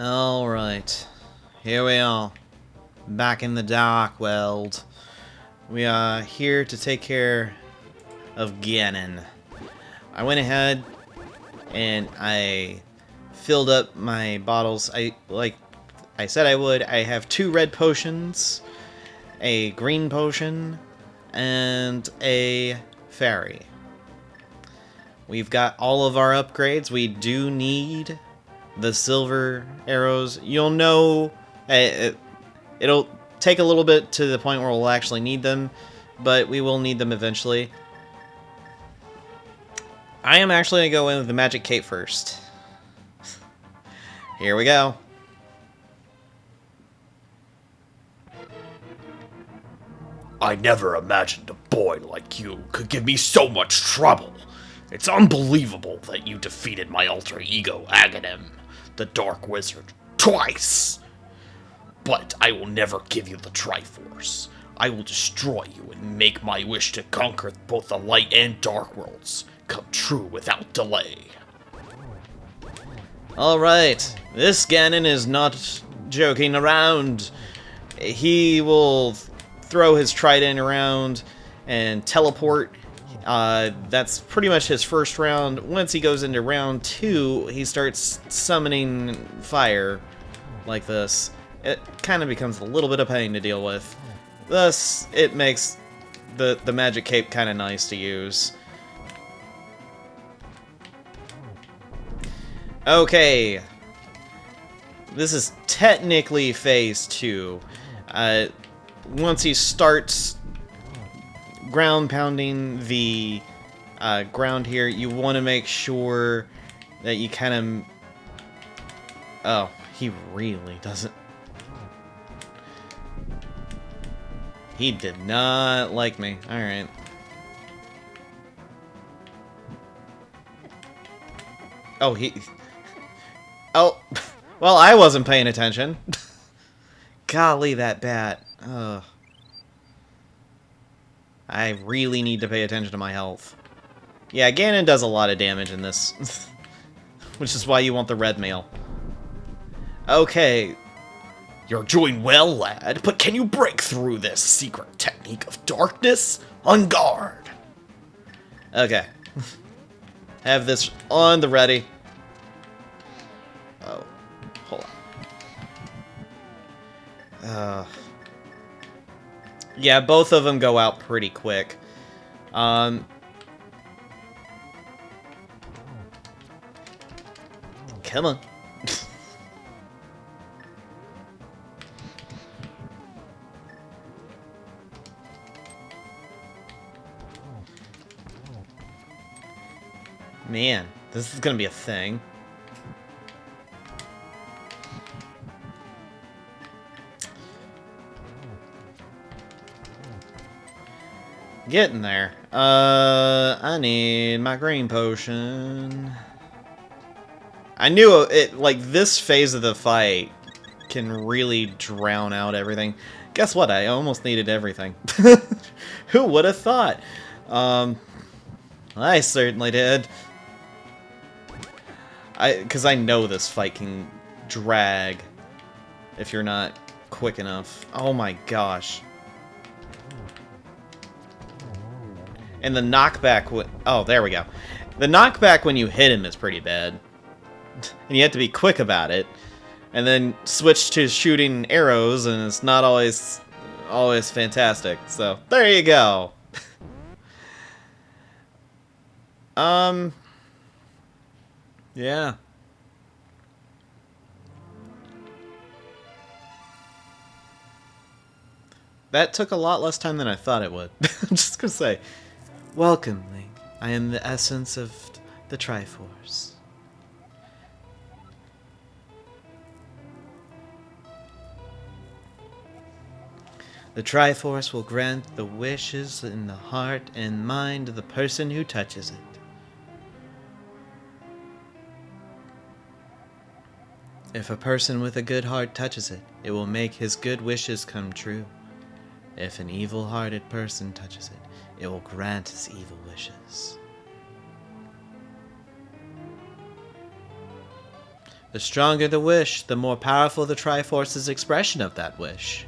Alright, here we are, back in the dark world. We are here to take care of Ganon. I went ahead and I filled up my bottles. Like I said I would. I have 2 red potions, a green potion, and a fairy. We've got all of our upgrades. We do need the silver arrows. You'll know it'll take a little bit to the point where we'll actually need them, but we will need them eventually. I am actually going to go in with the magic cape first. Here we go. I never imagined a boy like you could give me so much trouble. It's unbelievable that you defeated my alter ego, Ganon, the Dark Wizard, twice. But I will never give you the Triforce. I will destroy you and make my wish to conquer both the light and dark worlds come true without delay. Alright, this Ganon is not joking around. He will throw his trident around and teleport. That's pretty much his first round. Once he goes into round 2, he starts summoning fire like this. It kind of becomes a little bit of pain to deal with. Thus, it makes the magic cape kind of nice to use. Okay. This is technically phase 2. Once he starts ground pounding the ground here, you want to make sure that you kind of... Oh, he really doesn't... He did not like me. Alright. Oh, he... Oh, well, I wasn't paying attention. Golly, that bat. Ugh. I really need to pay attention to my health. Yeah, Ganon does a lot of damage in this. Which is why you want the red mail. Okay. You're doing well, lad, but can you break through this secret technique of darkness? On guard. Okay. Have this on the ready. Oh, hold on. Yeah, both of them go out pretty quick. Come on. Man, this is gonna be a thing. Getting there. I need my green potion. I knew it, like, this phase of the fight can really drown out everything. Guess what? I almost needed everything. Who would have thought? I certainly did. Because I know this fight can drag if you're not quick enough. Oh my gosh. And the knockback... Oh, there we go. The knockback when you hit him is pretty bad. And you have to be quick about it. And then switch to shooting arrows, and it's not always fantastic. So, there you go. Yeah. That took a lot less time than I thought it would. I'm just gonna say, welcome, Link. I am the essence of the Triforce. The Triforce will grant the wishes in the heart and mind of the person who touches it. If a person with a good heart touches it, it will make his good wishes come true. If an evil-hearted person touches it, it will grant his evil wishes. The stronger the wish, the more powerful the Triforce's expression of that wish.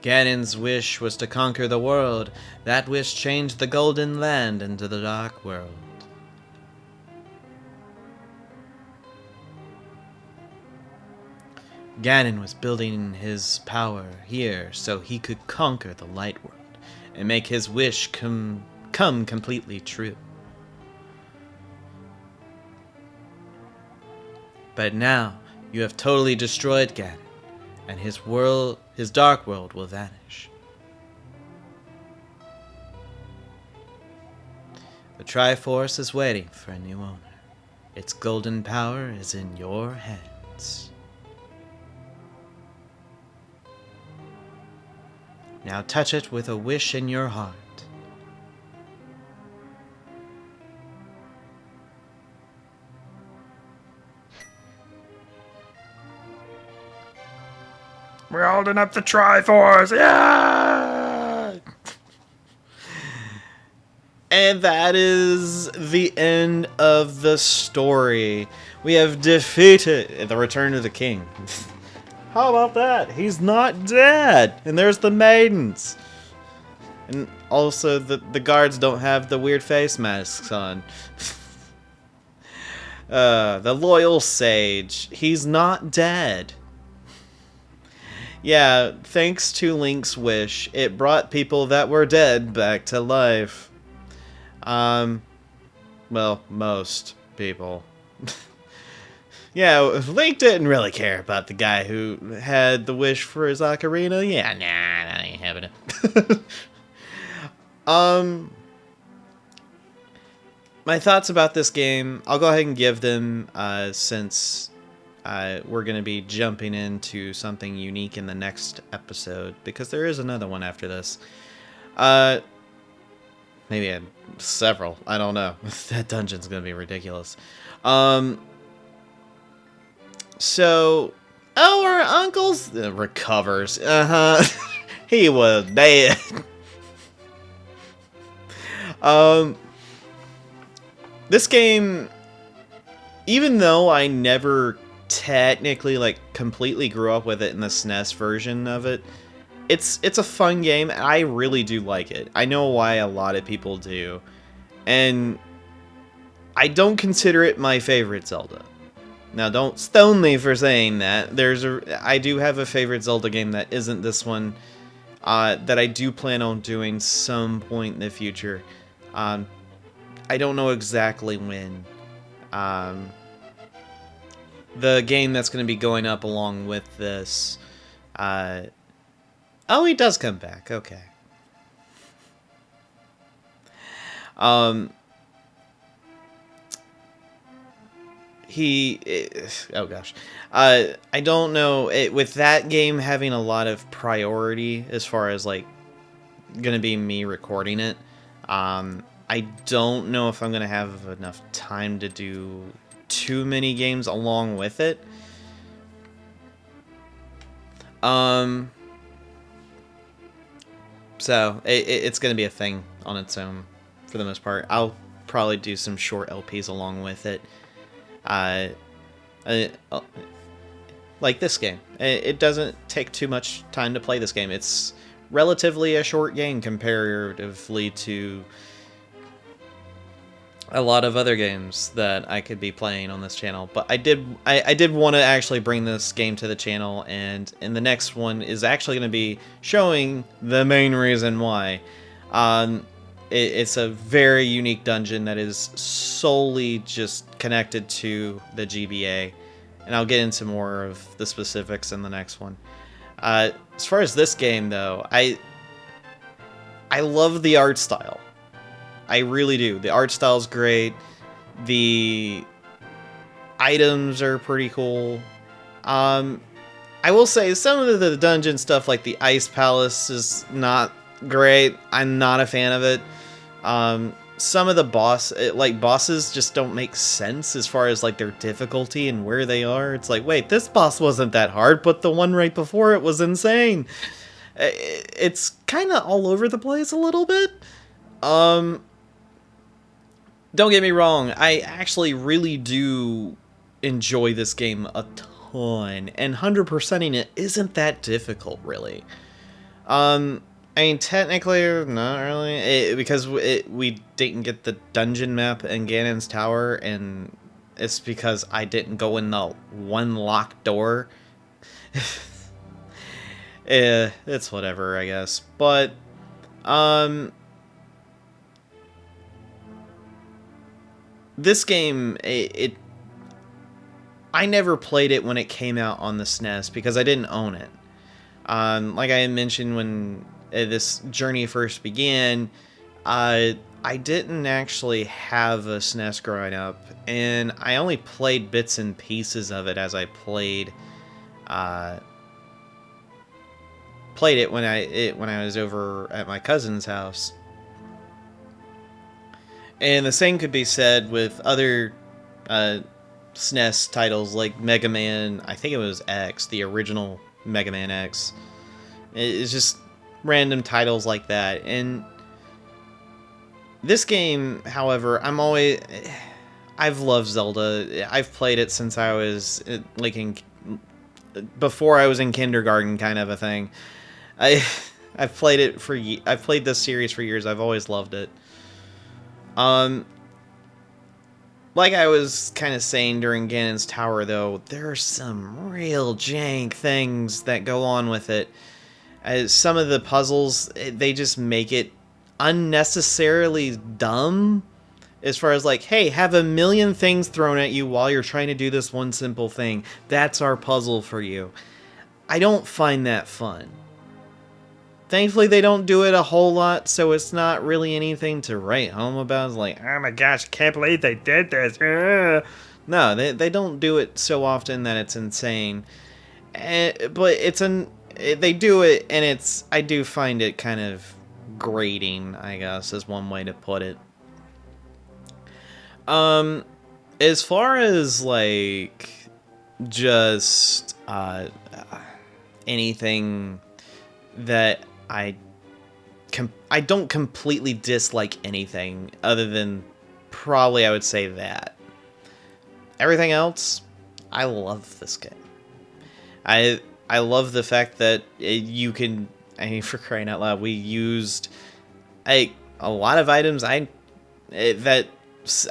Ganon's wish was to conquer the world. That wish changed the Golden Land into the Dark World. Ganon was building his power here so he could conquer the Light World and make his wish come completely true. But now you have totally destroyed Ganon, and his Dark World will vanish. The Triforce is waiting for a new owner. Its golden power is in your hands. Now touch it with a wish in your heart. We're holding up the Triforce! Yeah! And that is the end of the story. We have defeated the Return of the King. How about that? He's not dead. And there's the Maidens. And also the guards don't have the weird face masks on. The loyal sage. He's not dead. Yeah, thanks to Link's wish, it brought people that were dead back to life. Well, most people. Yeah, Link didn't really care about the guy who had the wish for his ocarina. Yeah, nah, that ain't happening. My thoughts about this game, I'll go ahead and give them, since we're going to be jumping into something unique in the next episode, because there is another one after this. Maybe several, I don't know. That dungeon's going to be ridiculous. So, our uncle's recovers. He was dead. This game, even though I never technically completely grew up with it in the SNES version of it, it's a fun game. I really do like it. I know why a lot of people do, and I don't consider it my favorite Zelda. Now, don't stone me for saying that. I do have a favorite Zelda game that isn't this one, that I do plan on doing some point in the future. I don't know exactly when. The game that's going to be going up along with this. Oh, he does come back. Okay. Oh gosh, I don't know, with that game having a lot of priority as far as gonna be me recording it. I don't know if I'm gonna have enough time to do too many games along with it. So it's gonna be a thing on its own for the most part. I'll probably do some short LPs along with it. Like this game. It doesn't take too much time to play this game. It's relatively a short game comparatively to a lot of other games that I could be playing on this channel. But I did want to actually bring this game to the channel, and in the next one is actually going to be showing the main reason why. It's a very unique dungeon that is solely just connected to the GBA, and I'll get into more of the specifics in the next one. As far as this game, though, I love the art style. I really do. The art style's great. The items are pretty cool. I will say some of the dungeon stuff, like the Ice Palace, is not great. I'm not a fan of it. Some of the bosses just don't make sense as far as their difficulty and where they are. It's like, wait, this boss wasn't that hard, but the one right before it was insane. It's kind of all over the place a little bit. don't get me wrong, I actually really do enjoy this game a ton, and 100%ing it isn't that difficult, really. I mean, technically, not really, because we didn't get the dungeon map in Ganon's Tower, and it's because I didn't go in the one locked door. It's whatever, I guess. But, this game, I never played it when it came out on the SNES because I didn't own it. Like I mentioned when this journey first began, I didn't actually have a SNES growing up, and I only played bits and pieces of it as I played it when I was over at my cousin's house. And the same could be said with other SNES titles like Mega Man. I think it was X, the original Mega Man X. It's just random titles like that. And this game, however, I've loved Zelda. I've played it since I was like before I was in kindergarten, kind of a thing. I've played this series for years. I've always loved it. Like I was kind of saying during Ganon's Tower, though, there are some real jank things that go on with it. Some of the puzzles, they just make it unnecessarily dumb. As far as like, hey, have a million things thrown at you while you're trying to do this one simple thing. That's our puzzle for you. I don't find that fun. Thankfully, they don't do it a whole lot, so it's not really anything to write home about. It's like, oh my gosh, I can't believe they did this. No, they don't do it so often that it's insane. But they do it, and I do find it kind of grating, I guess, is one way to put it. As far as, like, just, anything that I don't completely dislike anything other than probably I would say that. Everything else, I love this game. I love the fact that you can, I mean, for crying out loud, we used a lot of items that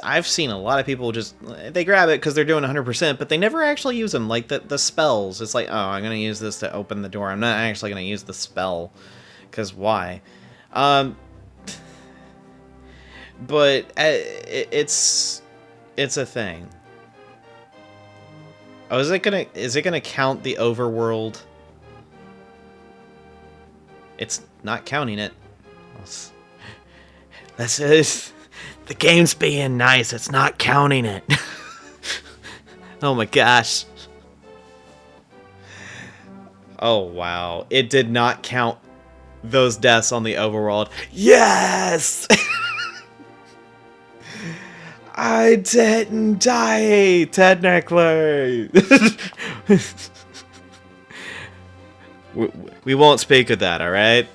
I've seen a lot of people just, they grab it because they're doing 100%, but they never actually use them, like the spells. It's like, oh, I'm going to use this to open the door. I'm not actually going to use the spell. Because why? But it's a thing. Oh, is it gonna count the overworld? It's not counting it. The game's being nice. It's not counting it. Oh my gosh. Oh wow. It did not count those deaths on the overworld. Yes! I didn't die, technically. We won't speak of that, alright?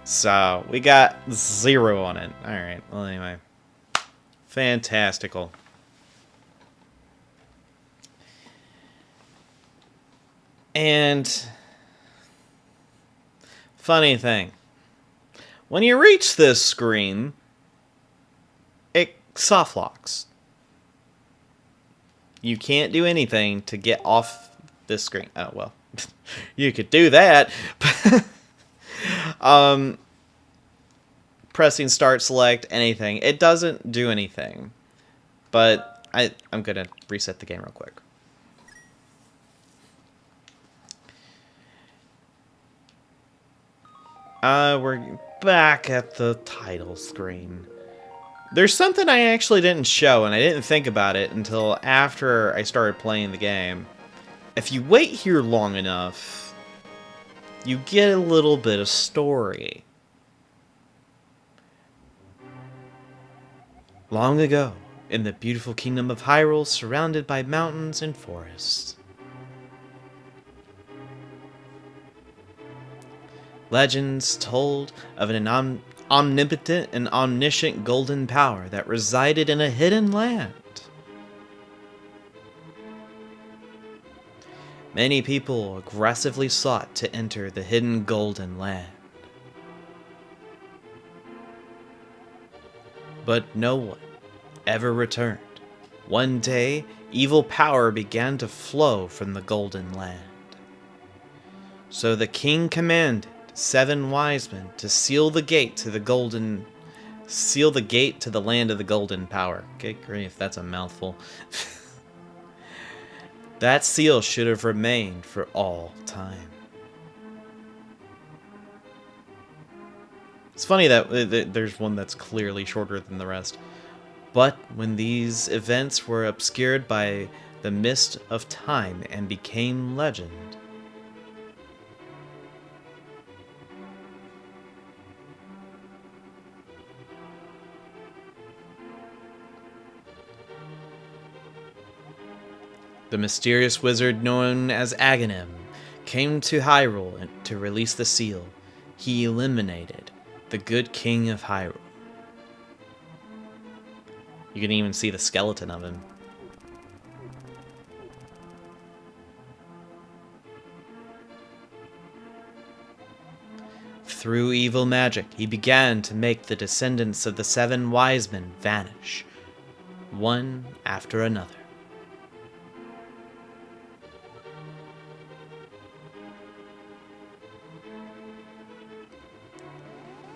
So, we got 0 on it. Alright, well anyway. Fantastical. And funny thing, when you reach this screen, it soft locks. You can't do anything to get off this screen. Oh, well, you could do that. Pressing start, select, anything. It doesn't do anything. But I'm going to reset the game real quick. We're back at the title screen. There's something I actually didn't show, and I didn't think about it until after I started playing the game. If you wait here long enough, you get a little bit of story. Long ago, in the beautiful kingdom of Hyrule, surrounded by mountains and forests, legends told of an omnipotent and omniscient golden power that resided in a hidden land. Many people aggressively sought to enter the hidden golden land. But no one ever returned. One day, evil power began to flow from the golden land. So the king commanded 7 wise men to seal the gate to the land of the golden power. Good grief, that's a mouthful. That seal should have remained for all time. It's funny that there's one that's clearly shorter than the rest. But when these events were obscured by the mist of time and became legend, the mysterious wizard known as Ganon came to Hyrule to release the seal. He eliminated the good king of Hyrule. You can even see the skeleton of him. Through evil magic, he began to make the descendants of the 7 wise men vanish, one after another.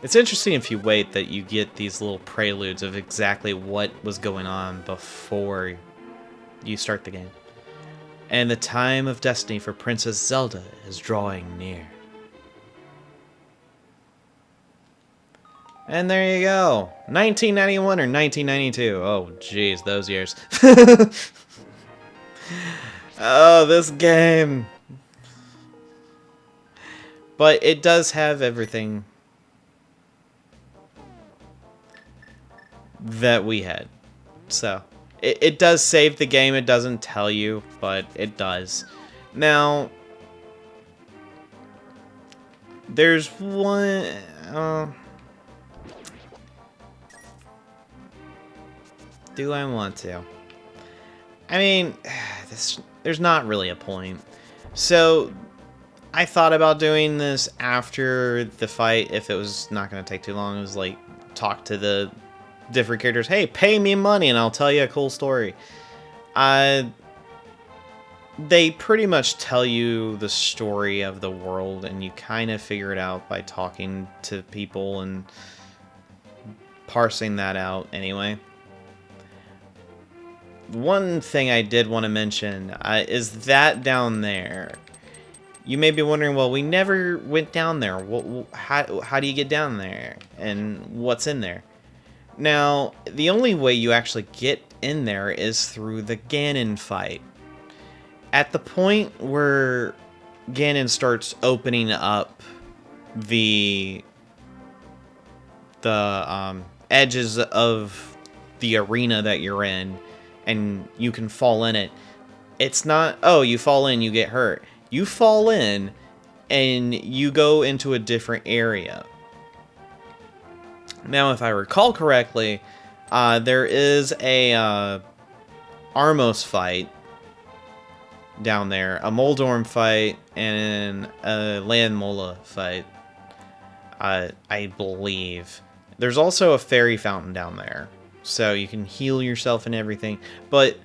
It's interesting if you wait that you get these little preludes of exactly what was going on before you start the game. And the time of destiny for Princess Zelda is drawing near. And there you go. 1991 or 1992. Oh, jeez, those years. Oh, this game. But it does have everything that we had. So, it does save the game. It doesn't tell you, but it does. Now, there's one... do I want to? I mean, there's not really a point. So, I thought about doing this after the fight if it was not going to take too long. It was like, talk to the different characters. Hey, pay me money and I'll tell you a cool story. They pretty much tell you the story of the world and you kind of figure it out by talking to people and parsing that out anyway. One thing I did want to mention is that down there. You may be wondering, well, we never went down there. How do you get down there? And what's in there? Now, the only way you actually get in there is through the Ganon fight. At the point where Ganon starts opening up the edges of the arena that you're in, and you can fall in it, it's not, oh, you fall in, you get hurt. You fall in, and you go into a different area. Now, if I recall correctly, there is a Armos fight down there, a Moldorm fight, and a Landmola fight, I believe. There's also a fairy fountain down there, so you can heal yourself and everything, but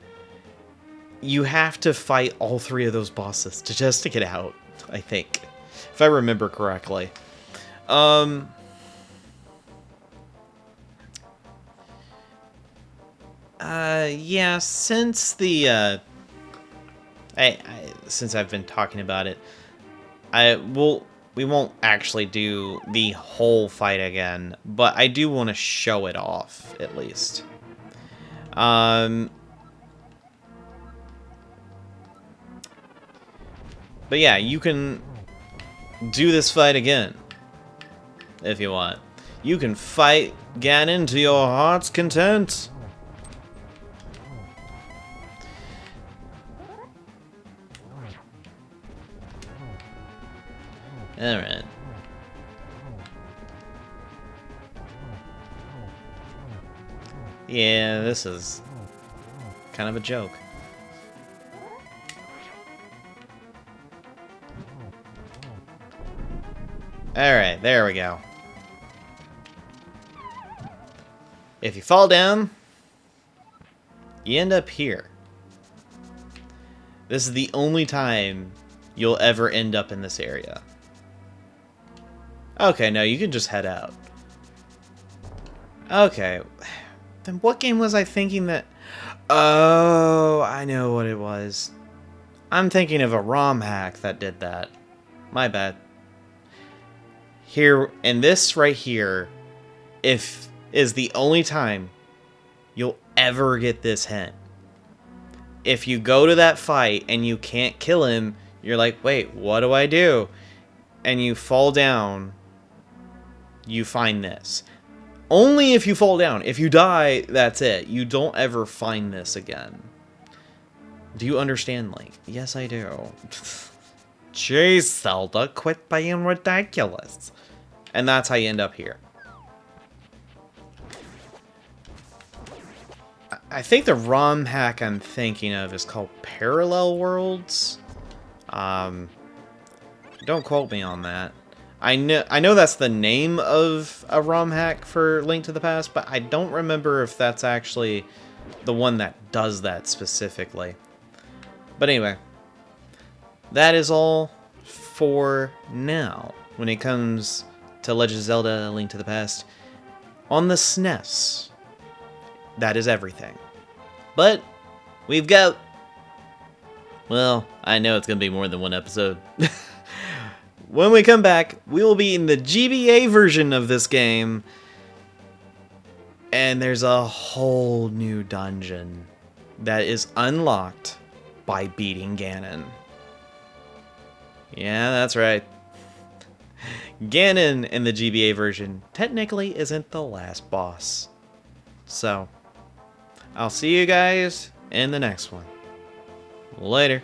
you have to fight all 3 of those bosses just to get out, I think, if I remember correctly. Yeah, since the, since I've been talking about it, we won't actually do the whole fight again, but I do want to show it off, at least. But yeah, you can do this fight again, if you want. You can fight Ganon to your heart's content. Alright. Yeah, this is kind of a joke. Alright, there we go. If you fall down, you end up here. This is the only time you'll ever end up in this area. Okay, no, you can just head out. Okay. Then what game was I thinking that... Oh, I know what it was. I'm thinking of a ROM hack that did that. My bad. Here, and this right here, is the only time you'll ever get this hint. If you go to that fight and you can't kill him, you're like, wait, what do I do? And you fall down, you find this. Only if you fall down. If you die, that's it. You don't ever find this again. Do you understand, Link? Yes, I do. Jeez, Zelda, quit being ridiculous. And that's how you end up here. I think the ROM hack I'm thinking of is called Parallel Worlds. Don't quote me on that. I know that's the name of a ROM hack for Link to the Past, but I don't remember if that's actually the one that does that specifically. But anyway, that is all for now when it comes to Legend of Zelda: Link to the Past on the SNES. That is everything. But we've got... Well, I know it's going to be more than one episode. When we come back, we will be in the GBA version of this game. And there's a whole new dungeon that is unlocked by beating Ganon. Yeah, that's right. Ganon in the GBA version technically isn't the last boss. So, I'll see you guys in the next one. Later.